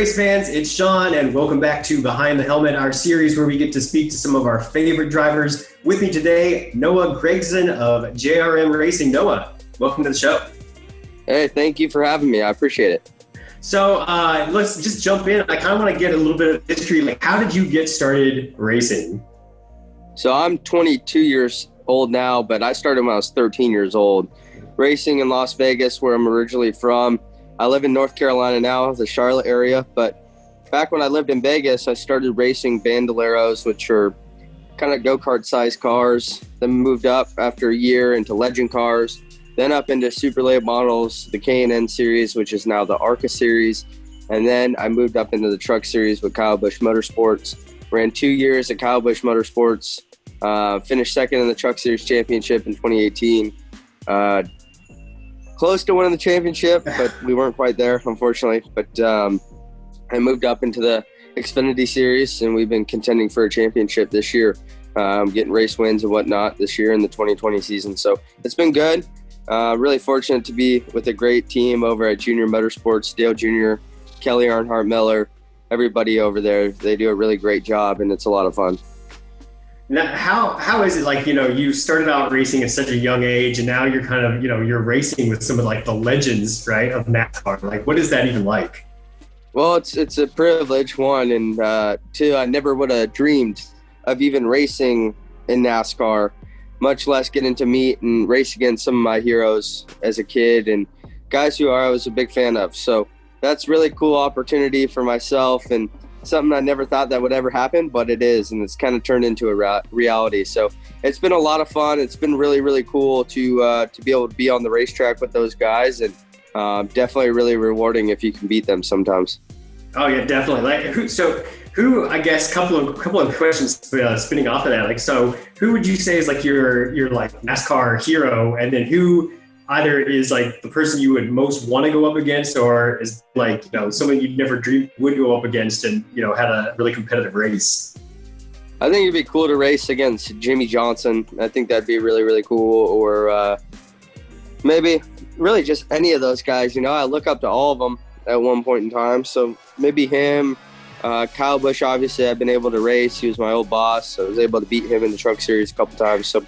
race fans, it's Sean, and welcome back to Behind the Helmet, our series where we get to speak to some of our favorite drivers. With me today, Noah Gragson of JR Racing. Noah, welcome to the show. Hey, thank you for having me. I appreciate it. So let's just jump in. I kind of want to get a little bit of history. Like, how did you get started racing? So I'm 22 years old now, but I started when I was 13 years old, racing in Las Vegas, where I'm originally from. I live in North Carolina now, the Charlotte area, but back when I lived in Vegas, I started racing Bandoleros, which are kind of go-kart sized cars. Then moved up after a year into legend cars, then up into super late models, the K&N series, which is now the ARCA series. And then I moved up into the truck series with Kyle Busch Motorsports. Ran 2 years at Kyle Busch Motorsports, finished second in the Truck Series Championship in 2018. Close to winning the championship, but we weren't quite there, unfortunately. But I moved up into the Xfinity Series, and we've been contending for a championship this year, getting race wins and whatnot this year in the 2020 season. So it's been good. Really fortunate to be with a great team over at Junior Motorsports, Dale Jr., Kelly Earnhardt-Miller, everybody over there. They do a really great job, and it's a lot of fun. Now, how is it, like, you started out racing at such a young age, and now you're kind of, you're racing with some of like the legends, right, of NASCAR. Like, what is that even like? Well, it's a privilege, one, and two, I never would have dreamed of even racing in NASCAR, much less getting to meet and race against some of my heroes as a kid and guys who I was a big fan of. So that's really cool opportunity for myself, and something I never thought that would ever happen, but it is, and it's kind of turned into a reality. So it's been a lot of fun. It's been really, really cool to be able to be on the racetrack with those guys, and definitely really rewarding if you can beat them sometimes. Oh yeah, definitely. Like, who? I guess couple of questions spinning off of that. Like, so who would you say is like your like NASCAR hero, and then who either is like the person you would most want to go up against, or is like, someone you'd never dreamed would go up against and, had a really competitive race? I think it'd be cool to race against Jimmy Johnson. I think that'd be really, really cool. Or maybe really just any of those guys. I look up to all of them at one point in time. So maybe him, Kyle Busch, obviously I've been able to race. He was my old boss. So I was able to beat him in the truck series a couple times. So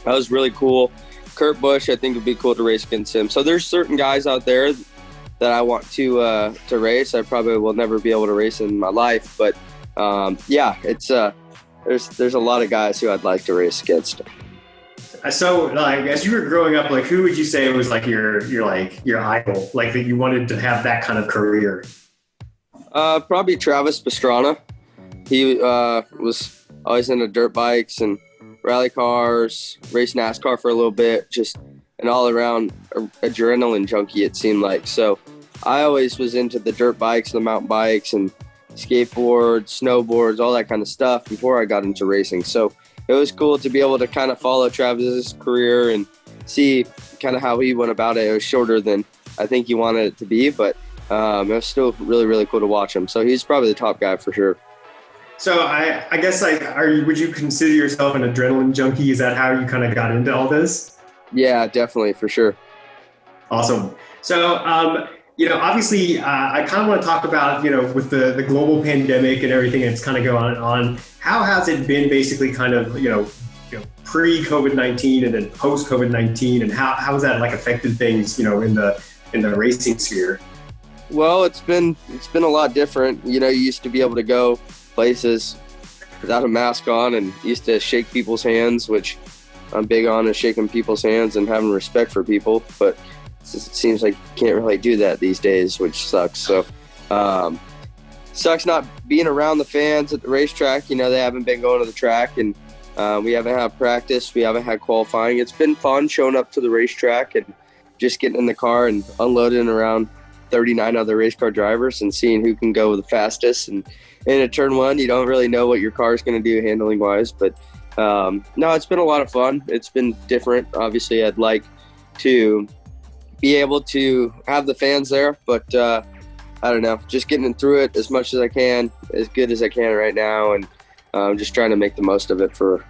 that was really cool. Kurt Busch, I think it'd be cool to race against him. So there's certain guys out there that I want to race. I probably will never be able to race in my life, but yeah, it's there's a lot of guys who I'd like to race against. So, like, as you were growing up, like, who would you say was like your idol, like that you wanted to have that kind of career? Probably Travis Pastrana. He was always into dirt bikes and rally cars, raced NASCAR for a little bit, just an all-around adrenaline junkie, it seemed like. So I always was into the dirt bikes, the mountain bikes, and skateboards, snowboards, all that kind of stuff before I got into racing. So it was cool to be able to kind of follow Travis's career and see kind of how he went about it. It was shorter than I think he wanted it to be, but it was still really, really cool to watch him. So he's probably the top guy for sure. So I guess, like, would you consider yourself an adrenaline junkie? Is that how you kind of got into all this? Yeah, definitely, for sure. Awesome. So, obviously, I kind of want to talk about, with the global pandemic and everything that's kind of going on, how has it been basically kind of, pre-COVID-19 and then post-COVID-19, and how has that like affected things, in the racing sphere? Well, it's been a lot different. You used to be able to go places without a mask on and used to shake people's hands, which I'm big on, is shaking people's hands and having respect for people, but it seems like you can't really do that these days, which sucks. So sucks not being around the fans at the racetrack. They haven't been going to the track, and we haven't had practice, we haven't had qualifying. It's been fun showing up to the racetrack and just getting in the car and unloading around 39 other race car drivers and seeing who can go the fastest. And in a turn one, you don't really know what your car is going to do handling wise, but no, it's been a lot of fun. It's been different. Obviously I'd like to be able to have the fans there, but I don't know, just getting through it as much as I can, as good as I can right now, and just trying to make the most of it for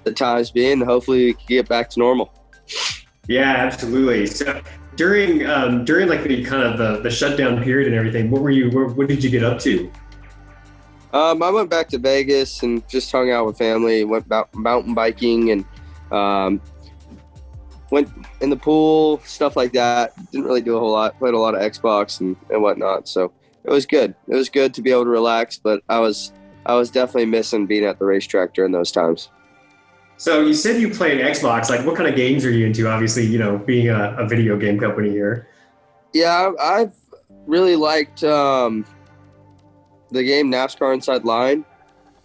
the times being. Hopefully we can get back to normal. Yeah, absolutely. So during like the kind of the shutdown period and everything, what did you get up to? I went back to Vegas and just hung out with family, went mountain biking, and went in the pool, stuff like that. Didn't really do a whole lot, played a lot of Xbox and whatnot. So it was good. It was good to be able to relax, but I was definitely missing being at the racetrack during those times. So you said you played Xbox. Like, what kind of games are you into? Obviously, being a video game company here. Yeah, I've really liked the game NASCAR Inside Line,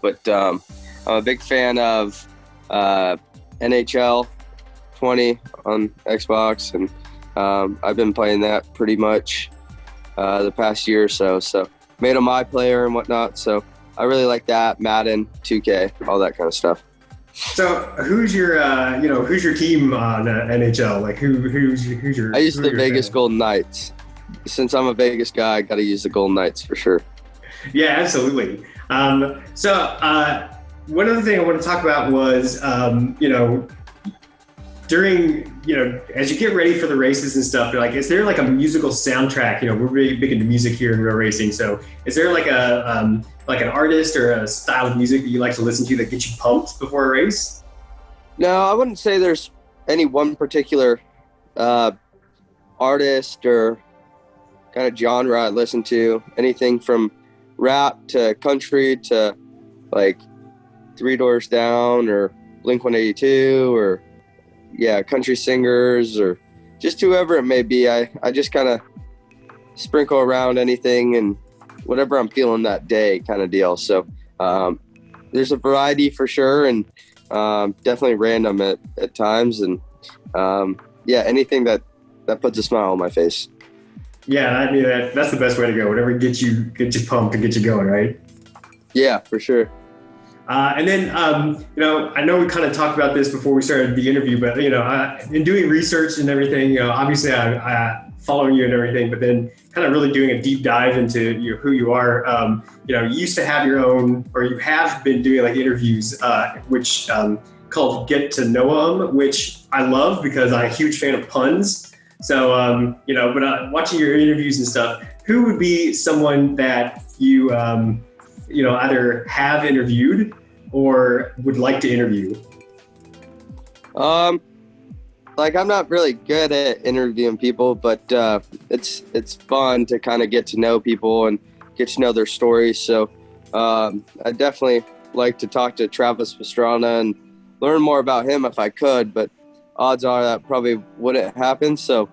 but I'm a big fan of NHL 20 on Xbox, and I've been playing that pretty much the past year or so. So made a my player and whatnot. So I really like that. Madden, 2K, all that kind of stuff. So who's your team on NHL? Like who's your? I use the Vegas Golden Knights. Since I'm a Vegas guy, I got to use the Golden Knights for sure. Yeah, absolutely. So one other thing I want to talk about was during as you get ready for the races and stuff, like, is there like a musical soundtrack? We're really big into music here in real racing. So is there like an artist or a style of music that you like to listen to that gets you pumped before a race? No, I wouldn't say there's any one particular artist or kind of genre I listen to. Anything from rap to country to like Three Doors Down or Blink-182 or country singers or just whoever it may be. I just kind of sprinkle around anything and whatever I'm feeling that day kind of deal. So there's a variety for sure, and definitely random at times, and anything that puts a smile on my face. Yeah, I mean that's the best way to go. Whatever gets you pumped and gets you going, right? Yeah, for sure. And then, I know we kind of talked about this before we started the interview, but, in doing research and everything, obviously I following you and everything, but then kind of really doing a deep dive into who you are. You used to have your own, or you have been doing like interviews, which called Get to Know 'Em, which I love because I'm a huge fan of puns. So, but watching your interviews and stuff, who would be someone that you, either have interviewed or would like to interview? Like, I'm not really good at interviewing people, but it's fun to kind of get to know people and get to know their stories. So I definitely like to talk to Travis Pastrana and learn more about him if I could, but odds are that probably wouldn't happen. So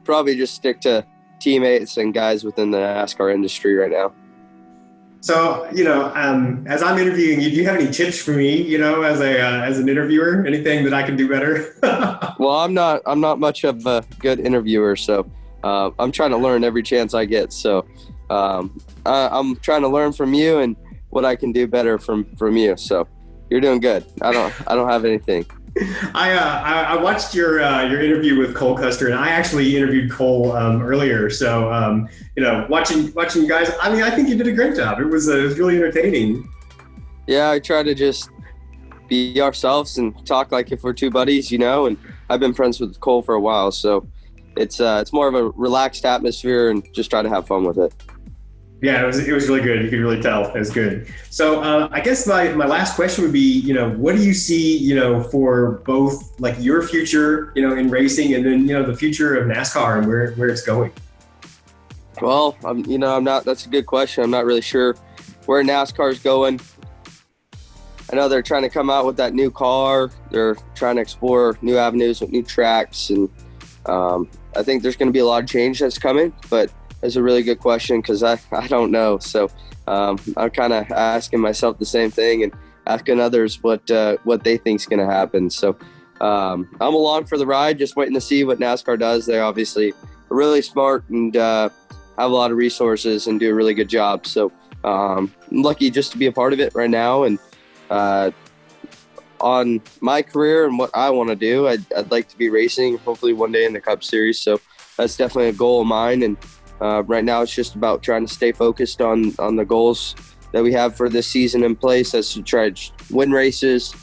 probably just stick to teammates and guys within the NASCAR industry right now. So, as I'm interviewing you, do you have any tips for me, as an interviewer, anything that I can do better? Well, I'm not much of a good interviewer, so I'm trying to learn every chance I get. So I'm trying to learn from you and what I can do better from you. So you're doing good. I don't have anything. I watched your interview with Cole Custer, and I actually interviewed Cole earlier. So watching you guys, I mean, I think you did a great job. It was really entertaining. Yeah, I try to just be ourselves and talk like if we're two buddies, and I've been friends with Cole for a while, so it's more of a relaxed atmosphere and just try to have fun with it. Yeah, it was really good. You could really tell it was good. So I guess my last question would be, what do you see, for both like your future, in racing, and then, the future of NASCAR and where it's going? Well, that's a good question. I'm not really sure where NASCAR is going. I know they're trying to come out with that new car. They're trying to explore new avenues with new tracks. And I think there's going to be a lot of change that's coming, but it's a really good question because I don't know. So I'm kind of asking myself the same thing and asking others what they think is going to happen. So I'm along for the ride, just waiting to see what NASCAR does. They obviously are really smart and have a lot of resources and do a really good job. So I'm lucky just to be a part of it right now. And on my career and what I want to do, I'd like to be racing hopefully one day in the Cup Series. So that's definitely a goal of mine. And right now it's just about trying to stay focused on the goals that we have for this season in place. That's to try to win races,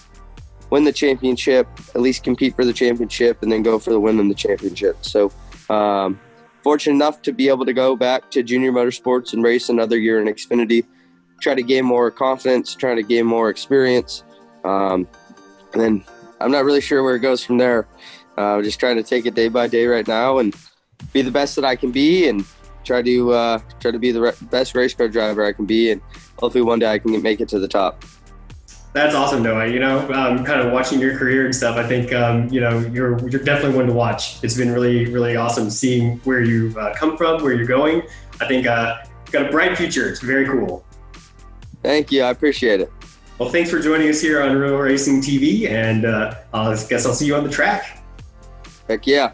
win the championship, at least compete for the championship, and then go for the win in the championship. So fortunate enough to be able to go back to Junior Motorsports and race another year in Xfinity, try to gain more confidence, try to gain more experience. And then I'm not really sure where it goes from there. Just trying to take it day by day right now and be the best that I can be, and try to be the best race car driver I can be, and hopefully one day I can make it to the top. That's awesome, Noah. Kind of watching your career and stuff, I think, you're definitely one to watch. It's been really, really awesome seeing where you've come from, where you're going. I think you've got a bright future. It's very cool. Thank you. I appreciate it. Well, thanks for joining us here on Real Racing TV, and I guess I'll see you on the track. Heck yeah.